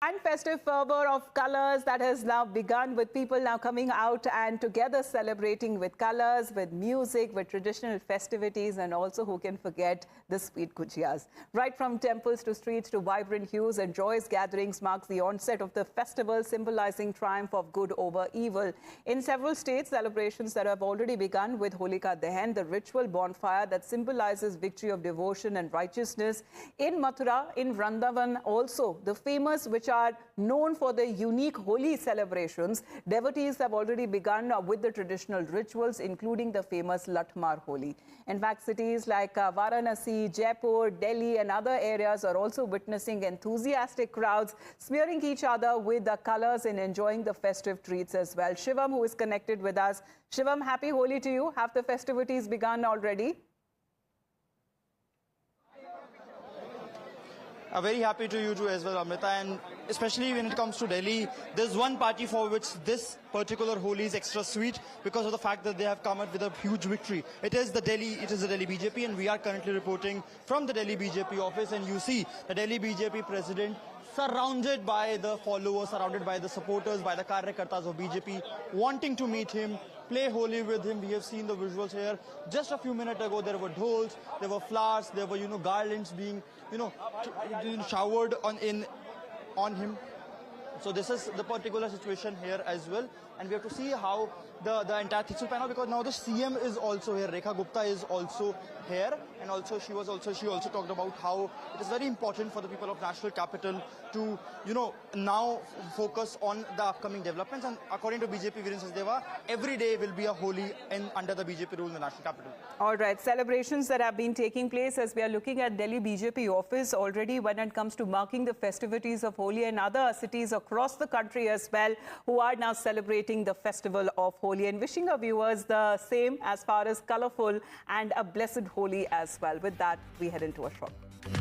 And festive fervor of colors that has now begun, with people now coming out and together celebrating with colors, with music, with traditional festivities, and also who can forget the sweet gujiyas. Right from temples to streets to vibrant hues and joyous gatherings marks the onset of the festival, symbolizing triumph of good over evil. In several states, celebrations that have already begun with Holika Dahan, the ritual bonfire that symbolizes victory of devotion and righteousness. In Mathura, in Vrindavan also, the famous, which are known for their unique Holi celebrations, devotees have already begun with the traditional rituals, including the famous Latmar Holi. In fact, cities like Varanasi, Jaipur, Delhi and other areas are also witnessing enthusiastic crowds smearing each other with the colors and enjoying the festive treats as well. Shivam, who is connected with us. Shivam, happy Holi to you. Have the festivities begun already? Very happy to you too as well, Amrita, and especially when it comes to Delhi, there's one party for which this particular Holi is extra sweet because of the fact that they have come out with a huge victory. It is the Delhi BJP, and we are currently reporting from the Delhi BJP office, and you see the Delhi BJP president surrounded by the followers, surrounded by the supporters, by the Karyakartas of BJP, wanting to meet him, play Holi with him. We have seen the visuals here. Just a few minutes ago, there were dhols, there were flowers, there were, garlands being, showered on him. So this is the particular situation here as well. And we have to see how the entire thing will pan out, because now the CM is also here. Rekha Gupta is also here, and also she also talked about how it is very important for the people of National Capital to now focus on the upcoming developments. And according to BJP Viren Sachdeva, every day will be a Holi under the BJP rule in the National Capital. All right, celebrations that have been taking place as we are looking at Delhi BJP office already when it comes to marking the festivities of Holi, and other cities across the country as well who are now celebrating the festival of Holi, and wishing our viewers the same as far as colorful and a blessed Holi as well. With that, we head into a short.